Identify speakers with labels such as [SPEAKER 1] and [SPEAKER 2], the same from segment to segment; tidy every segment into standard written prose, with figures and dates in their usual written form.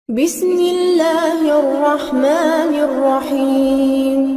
[SPEAKER 1] بسم اللہ الرحمن الرحیم۔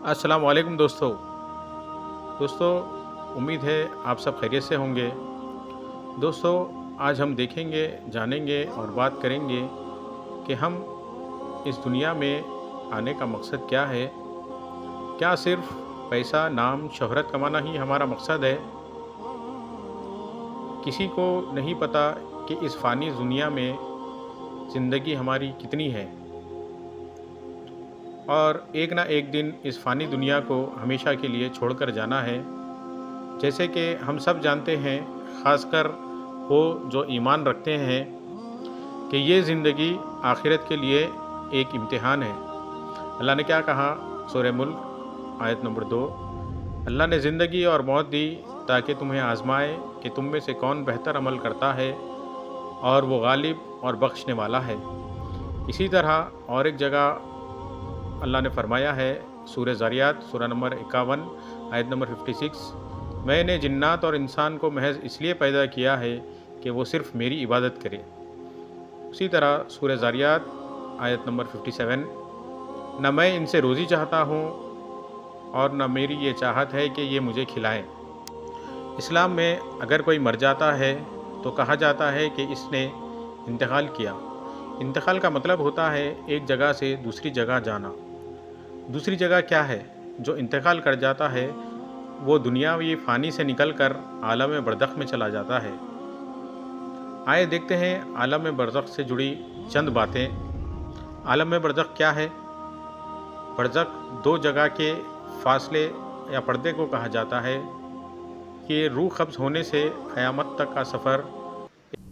[SPEAKER 2] السلام علیکم دوستو، امید ہے آپ سب خیریت سے ہوں گے۔ دوستو، آج ہم دیکھیں گے، جانیں گے اور بات کریں گے کہ ہم اس دنیا میں آنے کا مقصد کیا ہے۔ کیا صرف پیسہ، نام، شہرت کمانا ہی ہمارا مقصد ہے؟ کسی کو نہیں پتہ کہ اس فانی دنیا میں زندگی ہماری کتنی ہے، اور ایک نہ ایک دن اس فانی دنیا کو ہمیشہ کے لیے چھوڑ کر جانا ہے۔ جیسے کہ ہم سب جانتے ہیں، خاص کر وہ جو ایمان رکھتے ہیں، کہ یہ زندگی آخرت کے لیے ایک امتحان ہے۔ اللہ نے کیا کہا؟ سورہ ملک آیت نمبر 2، اللہ نے زندگی اور موت دی تاکہ تمہیں آزمائے کہ تم میں سے کون بہتر عمل کرتا ہے، اور وہ غالب اور بخشنے والا ہے۔ اسی طرح اور ایک جگہ اللہ نے فرمایا ہے، سورہ ذاریات سورہ نمبر 51 آیت نمبر 56، میں نے جنات اور انسان کو محض اس لیے پیدا کیا ہے کہ وہ صرف میری عبادت کرے۔ اسی طرح سورہ ذاریات آیت نمبر 57، نہ میں ان سے روزی چاہتا ہوں اور نہ میری یہ چاہت ہے کہ یہ مجھے کھلائیں۔ اسلام میں اگر کوئی مر جاتا ہے تو کہا جاتا ہے کہ اس نے انتقال کیا۔ انتقال کا مطلب ہوتا ہے ایک جگہ سے دوسری جگہ جانا۔ دوسری جگہ کیا ہے؟ جو انتقال کر جاتا ہے وہ دنیاوی فانی سے نکل کر عالم برزخ میں چلا جاتا ہے۔ آئے دیکھتے ہیں عالم برزخ سے جڑی چند باتیں۔ عالم برزخ کیا ہے؟ برزخ دو جگہ کے فاصلے یا پردے کو کہا جاتا ہے کہ روح قبض ہونے سے قیامت تک کا سفر۔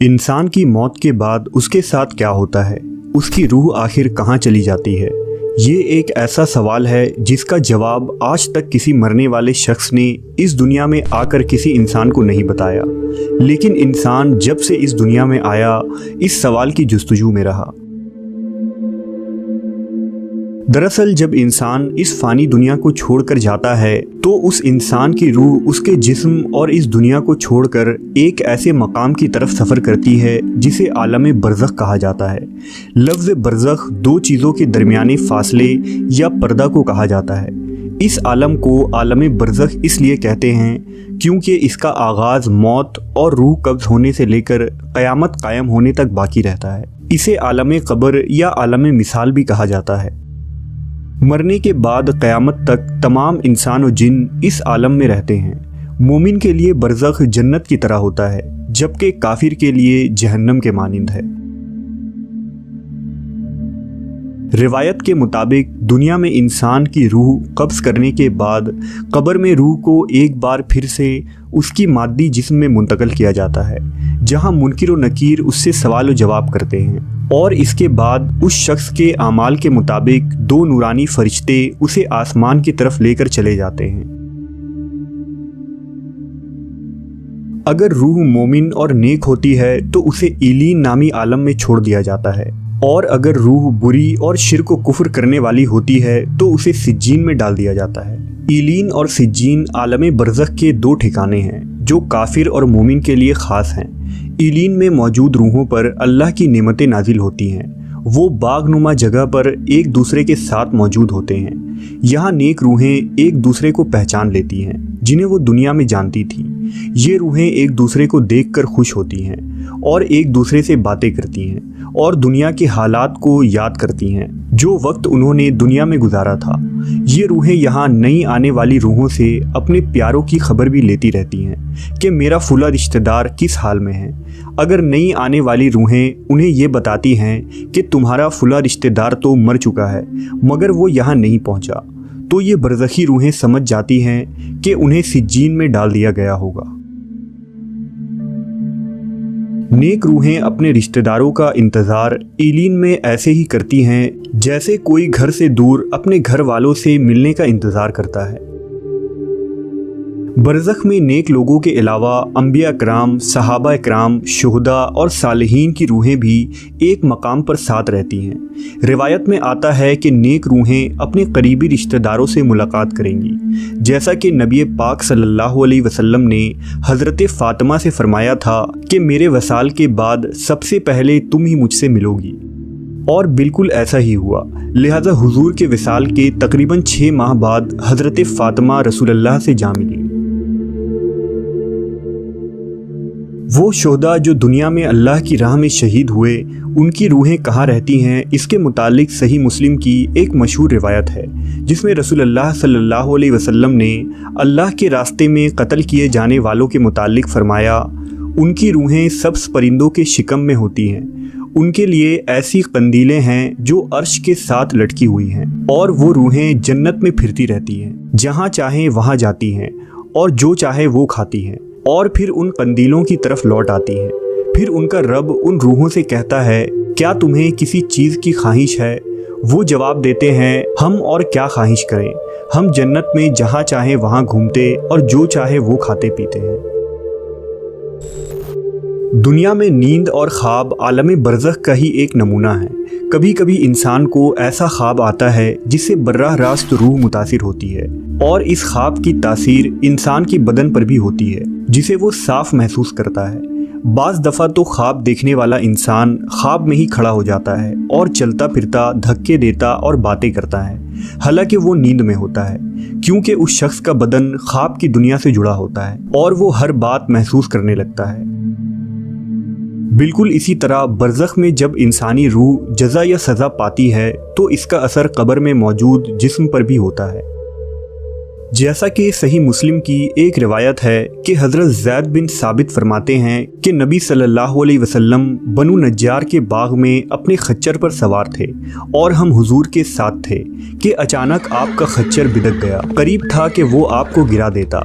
[SPEAKER 3] انسان کی موت کے بعد اس کے ساتھ کیا ہوتا ہے؟ اس کی روح آخر کہاں چلی جاتی ہے؟ یہ ایک ایسا سوال ہے جس کا جواب آج تک کسی مرنے والے شخص نے اس دنیا میں آ کر کسی انسان کو نہیں بتایا، لیکن انسان جب سے اس دنیا میں آیا اس سوال کی جستجو میں رہا۔ دراصل جب انسان اس فانی دنیا کو چھوڑ کر جاتا ہے تو اس انسان کی روح اس کے جسم اور اس دنیا کو چھوڑ کر ایک ایسے مقام کی طرف سفر کرتی ہے جسے عالم برزخ کہا جاتا ہے۔ لفظ برزخ دو چیزوں کے درمیانے فاصلے یا پردہ کو کہا جاتا ہے۔ اس عالم کو عالم برزخ اس لیے کہتے ہیں کیونکہ اس کا آغاز موت اور روح قبض ہونے سے لے کر قیامت قائم ہونے تک باقی رہتا ہے۔ اسے عالم قبر یا عالم مثال بھی کہا جاتا ہے۔ مرنے کے بعد قیامت تک تمام انسان و جن اس عالم میں رہتے ہیں۔ مومن کے لیے برزخ جنت کی طرح ہوتا ہے، جبکہ کافر کے لیے جہنم کے مانند ہے۔ روایت کے مطابق دنیا میں انسان کی روح قبض کرنے کے بعد قبر میں روح کو ایک بار پھر سے اس کی مادی جسم میں منتقل کیا جاتا ہے، جہاں منکر و نکیر اس سے سوال و جواب کرتے ہیں، اور اس کے بعد اس شخص کے اعمال کے مطابق دو نورانی فرشتے اسے آسمان کی طرف لے کر چلے جاتے ہیں۔ اگر روح مومن اور نیک ہوتی ہے تو اسے ایلین نامی عالم میں چھوڑ دیا جاتا ہے، اور اگر روح بری اور شرک و کفر کرنے والی ہوتی ہے تو اسے سجین میں ڈال دیا جاتا ہے۔ ایلین اور سجین عالم برزخ کے دو ٹھکانے ہیں جو کافر اور مومن کے لیے خاص ہیں۔ ایلین میں موجود روحوں پر اللہ کی نعمتیں نازل ہوتی ہیں۔ وہ باغ نما جگہ پر ایک دوسرے کے ساتھ موجود ہوتے ہیں۔ یہاں نیک روحیں ایک دوسرے کو پہچان لیتی ہیں جنہیں وہ دنیا میں جانتی تھیں۔ یہ روحیں ایک دوسرے کو دیکھ کر خوش ہوتی ہیں اور ایک دوسرے سے باتیں کرتی ہیں اور دنیا کے حالات کو یاد کرتی ہیں जो वक्त उन्होंने दुनिया में गुजारा था। ये रूहें यहाँ नई आने वाली रूहों से अपने प्यारों की खबर भी लेती रहती हैं कि मेरा फुला रिश्तेदार किस हाल में है। अगर नई आने वाली रूहें उन्हें ये बताती हैं कि तुम्हारा फुला रिश्तेदार तो मर चुका है मगर वो यहाँ नहीं पहुँचा, तो ये बरज़खी रूहें समझ जाती हैं कि उन्हें सिज्जीन में डाल दिया गया होगा। नेक रूहें अपने रिश्तेदारों का इंतज़ार ईलीन में ऐसे ही करती हैं जैसे कोई घर से दूर अपने घर वालों से मिलने का इंतज़ार करता है। बरज़ख में नेक लोगों के अलावा अंबिया कराम, सहाबा कराम, शुहदा और सालिहीन की रूहें भी एक मकाम पर साथ रहती हैं। रिवायत में आता है कि नेक रूहें अपने करीबी रिश्तेदारों से मुलाकात करेंगी, जैसा कि नबी पाक सल्लल्लाहु अलैहि वसल्लम ने हज़रत फ़ातिमा से फरमाया था कि मेरे वसाल के बाद सबसे पहले तुम ही मुझसे मिलोगी। और बिल्कुल ऐसा ही हुआ। लिहाजा हुजूर के विसाल के तकरीबन 6 माह बाद हज़रत फ़ातिमा रसूलुल्लाह से जा मिली। वो शोहदा जो दुनिया में अल्लाह की राह में शहीद हुए, उनकी रूहें कहाँ रहती हैं, इसके मुतालिक सही मुस्लिम की एक मशहूर रिवायत है जिसमें रसूलुल्लाह सल्लल्लाहु अलैहि वसल्लम ने अल्लाह के रास्ते में कत्ल किए जाने वालों के मुतालिक फरमाया, उनकी रूहें सब्ज़ परिंदों के शिकम में होती हैं। उनके लिए ऐसी कंदीलें हैं जो अर्श के साथ लटकी हुई हैं और वो रूहें जन्नत में फिरती रहती हैं, जहाँ चाहें वहाँ जाती हैं और जो चाहे वो खाती हैं और फिर उन कंदीलों की तरफ लौट आती हैं। फिर उनका रब उन रूहों से कहता है, क्या तुम्हें किसी चीज़ की ख्वाहिश है? वो जवाब देते हैं, हम और क्या ख्वाहिश करें, हम जन्नत में जहाँ चाहे वहाँ घूमते और जो चाहे वो खाते पीते हैं। दुनिया में नींद और ख्वाब आलम बरज़ख का ही एक नमूना है। कभी कभी इंसान को ऐसा ख्वाब आता है जिससे बर्राह रास्त रूह मुतासिर होती है और इस ख्वाब की तासीर इंसान की बदन पर भी होती है जिसे वो साफ महसूस करता है। बाज़ दफ़ा तो ख्वाब देखने वाला इंसान ख्वाब में ही खड़ा हो जाता है और चलता फिरता, धक्के देता और बातें करता है, हालांकि वो नींद में होता है, क्योंकि उस शख्स का बदन ख्वाब की दुनिया से जुड़ा होता है और वो हर बात महसूस करने लगता है। बिल्कुल इसी तरह बरज़ख में जब इंसानी रूह जज़ा या सज़ा पाती है तो इसका असर कब्र में मौजूद जिस्म पर भी होता है। जैसा कि सही मुस्लिम की एक रिवायत है कि हज़रत ज़ैद बिन साबित फरमाते हैं कि नबी सल्लल्लाहु अलैहि वसल्लम बनु नज्जार के बाग में अपने खच्चर पर सवार थे और हम हुजूर के साथ थे कि अचानक आपका खच्चर बिदक गया, करीब था कि वो आपको गिरा देता।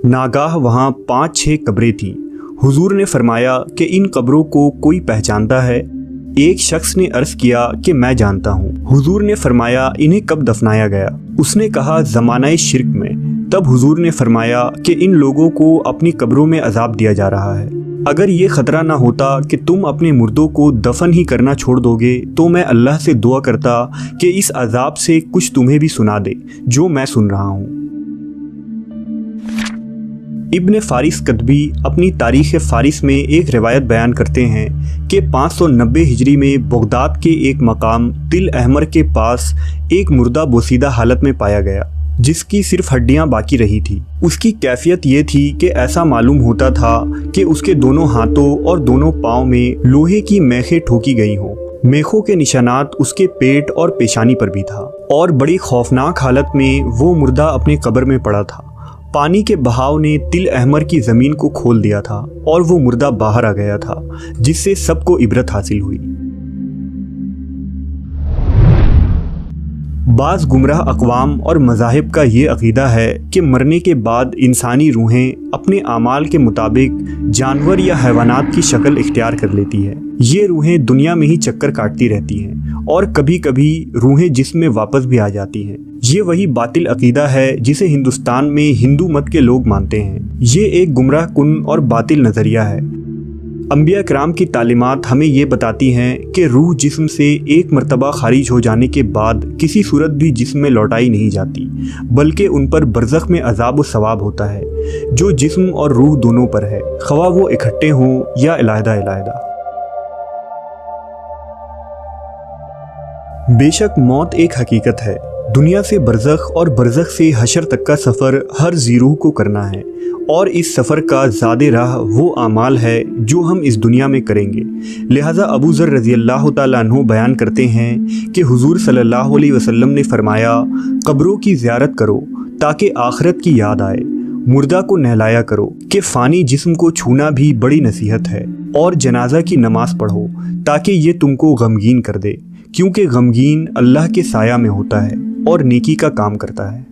[SPEAKER 3] नागाह वहाँ 5-6 कब्रें थीं। हुजूर ने फरमाया कि इन कब्रों को कोई पहचानता है? एक शख्स ने अर्ज़ किया कि मैं जानता हूँ। हुजूर ने फरमाया, इन्हें कब दफनाया गया? उसने कहा, ज़मानाए शिर्क में। तब हुजूर ने फरमाया कि इन लोगों को अपनी कब्रों में अजाब दिया जा रहा है। अगर ये ख़तरा ना होता कि तुम अपने मुर्दों को दफन ही करना छोड़ दोगे तो मैं अल्लाह से दुआ करता कि इस अजाब से कुछ तुम्हें भी सुना दे जो मैं सुन रहा हूँ। इब्न फारिस कतबी अपनी तारीख़ फारिस में एक रिवायत बयान करते हैं कि 590 हिजरी में बगदाद के एक मकाम तिल अहमर के पास एक मुर्दा बोसीदा हालत में पाया गया जिसकी सिर्फ हड्डियां बाकी रही थी। उसकी कैफियत ये थी कि ऐसा मालूम होता था कि उसके दोनों हाथों और दोनों पाँव में लोहे की मेखें ठोकी गई हों। मेखों के निशानात उसके पेट और पेशानी पर भी था और बड़ी खौफनाक हालत में वो मुर्दा अपने कब्र में पड़ा था। पानी के बहाव ने तिल अहमर की ज़मीन को खोल दिया था और वो मुर्दा बाहर आ गया था, जिससे सबको इबरत हासिल हुई। बाज़ गुमराह अक़वाम और मज़ाहिब का ये अक़ीदा है कि मरने के बाद इंसानी रूहें अपने आमाल के मुताबिक जानवर या हैवानात की शक्ल इख्तियार कर लेती है। ये रूहें दुनिया में ही चक्कर काटती रहती हैं और कभी कभी रूहें जिस्म में वापस भी आ जाती हैं। ये वही बातिल अक़ीदा है जिसे हिंदुस्तान में हिंदू मत के लोग मानते हैं। ये एक गुमराह कुन और बातिल नज़रिया है। अंबिया कराम की तालीमात हमें ये बताती हैं कि रूह जिस्म से एक मरतबा खारिज हो जाने के बाद किसी सूरत भी जिस्म में लौटाई नहीं जाती, बल्कि उन पर बरज़ख में अज़ाब व सवाब होता है जो जिस्म और रूह दोनों पर है, ख्वा वो इकट्ठे हों या अलहदा-अलहदा। बेशक मौत एक हकीकत है دنیا سے برزخ اور برزخ سے حشر تک کا سفر ہر ذی روح کو کرنا ہے، اور اس سفر کا زیادہ راہ وہ اعمال ہے جو ہم اس دنیا میں کریں گے۔ لہٰذا ابو ذر رضی اللہ تعالیٰ عنہ بیان کرتے ہیں کہ حضور صلی اللہ علیہ وسلم نے فرمایا، قبروں کی زیارت کرو تاکہ آخرت کی یاد آئے، مردہ کو نہلایا کرو کہ فانی جسم کو چھونا بھی بڑی نصیحت ہے، اور جنازہ کی نماز پڑھو تاکہ یہ تم کو غمگین کر دے، کیونکہ غمگین اللہ کے سایہ میں ہوتا ہے اور نیکی کا کام کرتا ہے۔